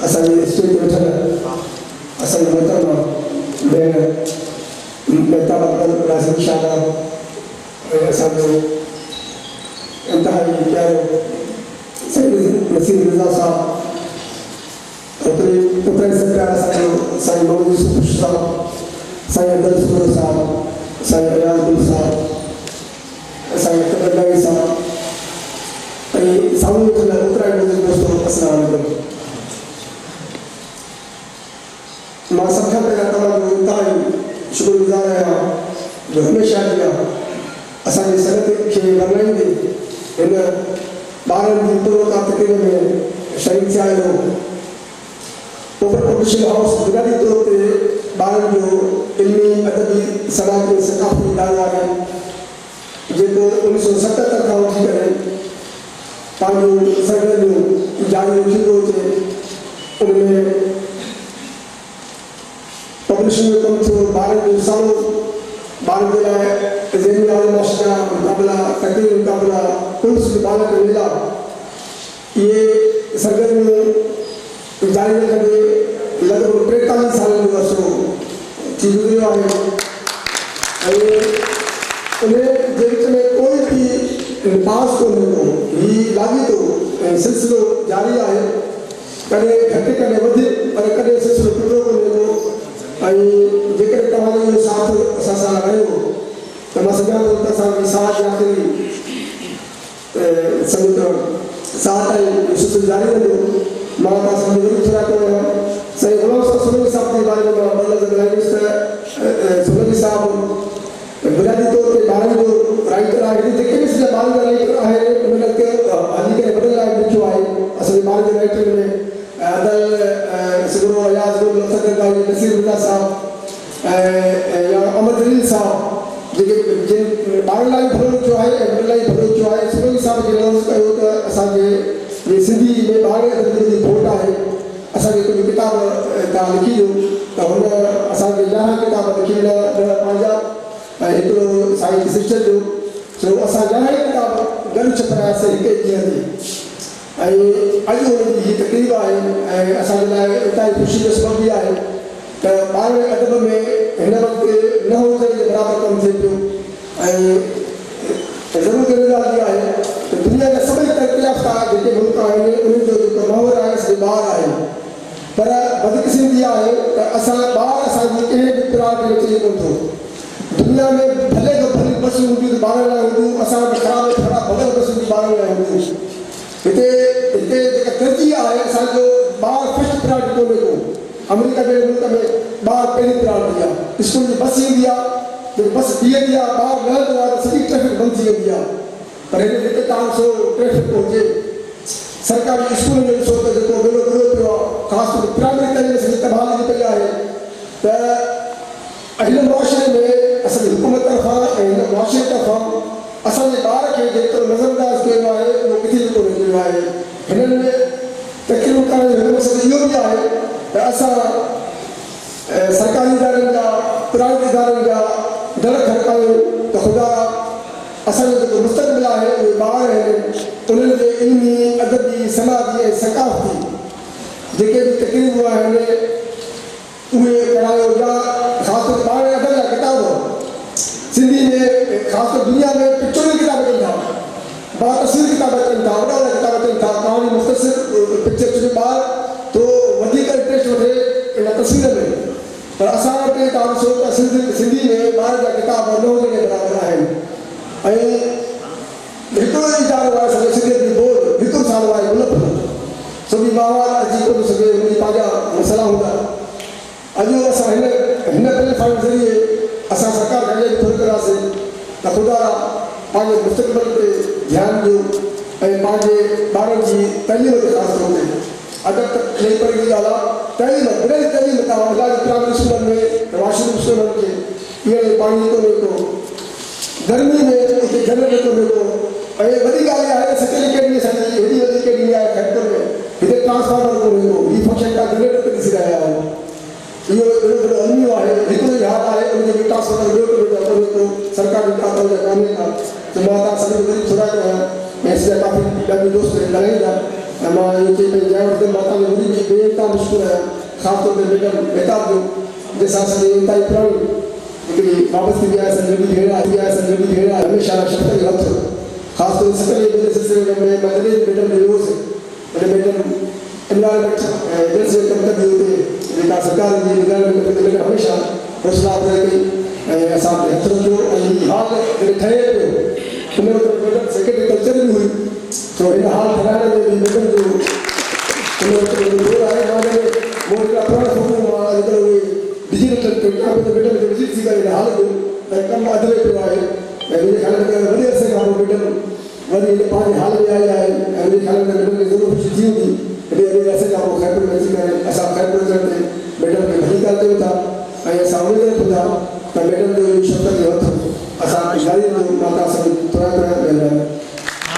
असांजे स्टेज ते वेठल असांजे मोहतरमा भेण मेहता नाज़िम शाह असांजो इंतिहाई प्यारो नसीर मिर्ज़ा साहब उतरे सरकार असांजो साईं मोहम्मद यूसुफ साहब साईं अब्दुल सुर साहब साईं अयाज़ुल साहब साईं कदरदाई साहब ऐं साम्हूं वेठल उत्तराखंड जे दोस्तो अस्सलाम वालेकुम। मां सभ खां पहिरियों तव्हांजो इंतिहाई शुक्रगुज़ार आहियां जो हमेशह जी असांजी संगत खे वरनाईंदे हिन ॿारनि जी तुरोता तकरीब में शरीक थिया आहियो। पब्लिशिंग हाउस बुनियादी तौर ते ॿारनि जो इल्मी अदबी समाजी सक़ाफ़ती इदारो आहे जेको 1977 खां वठी करे पंहिंजो सरगर्मियूं जारी रखंदो अचे। उनमें पब्लिशिंग जो कमु थियो, ॿारनि जो रिसालो, ॿारनि जे लाइ ज़हनी आज़माइशगाह मुक़ाबिला, तक़रीर मुक़ाबिला, पुलिस बालक मेला, इहे सरगर्मियूं जारी रखंदे लॻभॻि 43 सालनि जो अर्सो थी गुज़रियो आहे। ऐं उन जे विच में कोई बि पास कोन मिलियो। हीउ लाॻीतो ऐं सिलसिलो जारी आहे, कॾहिं घटि कॾहिं वधे, पर कॾहिं सिलसिलो टुटो कोन मिलियो। ऐं जेकॾहिं तव्हांजो इहो साथ असां सां रहियो त मां सम्झां थो त असांजी साथ आख़िरी सम्झो साथ ऐं सिलसिलो जारी रहंदो। मां तव्हां सां ज़रूरु थोरा कयो आहियां। साईं गुलाम सोलंकी साहब जे बारे में मां ॿ लफ़्ज़ ॻाल्हाईंदुसि त सोलंकी साहब बुनियादी तौर ते ॿारनि जो राइटर आहे। जेके बि सॼा ॿारनि जा राइटर आहिनि उन्हनि खे हली करे वॾनि लाइ लिखियो आहे। असांजे ॿारनि जे राइटर में अदल सिगरो अयाज़ुल सदरगाही नसीर मिर्ज़ा साहब या अमर जलील साहब जेके जिन ॿारनि लाइ भलो लिखियो आहे ऐं वॾनि लाइ भलो लिखियो आहे। सोलंकी साहब खे लफ़्ज़ कयो त असांजे सिंधी में ॿारहें अदब जी खोट आहे। असांखे कुझु किताब तव्हां लिखी ॾियो त हुन असांखे 11 किताब लिखी ॾिना पंहिंजा ऐं हिकिड़ो साईं शिक्षक जो सो असां 11 किताब गॾु छपायासीं हिकु ॾींहं ते। ऐं अॼु हुनजी हीअ तकलीफ़ आहे ऐं असांजे लाइ इतां ख़ुशी जो सबबु बि आहे त ॿारहें अदब में हिन वक़्तु न हुजे जे बराबरि कमु थिए पियो। ऐं ज़रूरु हिन ॻाल्हि जी आहे त दुनिया जा सभई तरक़ी याफ़्ता जेके मुल्क आहिनि उन्हनि जो जेको माहौल आहे सभई ॿार आहिनि, पर बदकिस्मती आहे त असां ॿार असांजी कंहिं बि पिराट में अचे कोन थो। दुनिया में भले खां भली बसूं हूंदियूं त ॿारनि लाइ हूंदियूं, असां वटि ख़राब में ख़राब भले बसूं बि ॿारनि लाइ हूंदियूं। हिते जेका तरक़ी आहे असांजो ॿार फर्स्ट पिराट कोन्हे को। अमेरिका जहिड़े मुल्क में ॿार पहिरीं पिराट आहे। स्कूल जी बस ईंदी आहे, जॾहिं बस बीहंदी आहे, ॿार लहंदो आहे त सॼी ट्रैफिक बंदि थी वेंदी आहे। पर हिते तव्हां ॾिसो ट्रैफिक थो हुजे। सरकारी स्कूल में ॾिसो त जेको वेलो बुरो पियो आहे, ख़ासि तौर ते प्राइमरी तइलीम सॼी तबाही थी पई आहे। त हिन मुआशिरे में असांजी हुकूमत तरफ़ां ऐं हिन मुआशिरे तरफ़ां असांजे ॿार खे जेतिरो नज़रअंदाज़ कयो आहे उहो किथे बि कोन कयो आहे। हिननि में तकरीर करण जो हिकु मक़सदु इहो बि आहे त असां सरकारी इदारनि जा प्राइवेट इदारनि जा दर खड़कायूं त ख़ुदा असांजो जेको मुस्तक़बिल आहे उहे ॿार आहिनि उन्हनि जे इल्मी अदबी समाजी ऐं सक़ाफ़ती जेके बि तकरीबूं आहिनि उहे पढ़ायो। या ख़ासि तौर ते ॿारहें अदब जा किताब सिंधी में ख़ासि तौर दुनिया में पिक्चरूं किताब अचनि था, बातसीर किताब अचनि था, वॾा वॾा किताब अचनि था। कहाणी मुख़्तसिर पिक्चर जो ॿार तो वधीक इंट्रस्ट वठे इन तस्वीर में, पर असां वटि तव्हां ॾिसो त सिंधी में ॿार जा किताब न हुजण जे बराबरि आहिनि। ऐं हिकिड़ो ई इदारो आहे सॼे सिंधियत जी बोर्ड, हिकु साल आहे मुल्क सॼी माहौल अची कोन सघे, हुनजी पंहिंजा मसइला हूंदा। अॼु असां हिन प्लेटफॉर्म ज़रिए असां सरकार खे थोरी कंदासीं त ख़ुदा पंहिंजे मुस्तक़बिल ते ध्यानु ॾियो ऐं पंहिंजे ॿारनि जी तइलीम ते ख़ासि तौर ते अदब तक नई पढ़ी ॻाल्हि आहे। तइलीम बुनियादी तइलीम तव्हां इलाही प्राइमरी स्कूलनि में वाशरूम स्कूलनि खे पीअण जो पाणी कोन्हे को, गर्मी में उते जनरेटर कोन्हे को। ऐं वॾी ॻाल्हि आहे त सेकेंड अकेडमी असांजी हेॾी वॾी अकेडमी आहे खैरपुर में, हिते ट्रांसफार्मर कोन्हे को। हीअ फंक्शन तव्हां जनरेटर ते ॾिसी रहिया आहियो। इहो एॾो वॾो अलमियो आहे, हिकिड़ो ई हाल आहे उनखे बि ट्रांसफार्मर ॿियो कोन्हे को, सरकार जी कान कान्हे का। त मां तव्हां सभिनी खे वरी थोरा कयां ऐं सॼा काफ़ी ॾाढी दोस्त ॻाल्हाईंदा ऐं मां इहो चई पंहिंजी जाइ वठंदुमि। मां तव्हांखे वरी बि ॿिए तव्हां शुक्र है खास तौर पे बेटा बेताब जो जैसा संयोगिता प्राणी कि वापस भी आया संजोगी घेरा हमेशा शक्ति के हथ खास तौर से सकल ये सिलसिले में मदनी बेटम न्यूज़ मैंने बेटम एनवायरमेंट जैसे कम भी होते हैं सरकार की निगरानी में हमेशा हौसला रहे कि ऐसा हथों जो हाल थे उन्हें बेटम सेक्रेटरी कल्चर भी हुई तो इन हाल ठहराने में भी बेटम जो उन्हें जो आए माने वो का पुराना फोटो इधर हुई डिजिटल टेक्नोलॉजी में बेटम जो विजिट सी का हाल को कम अदवे पे आए मेरे ख्याल में वही ऐसे काम बेटम वही इन पांच हाल में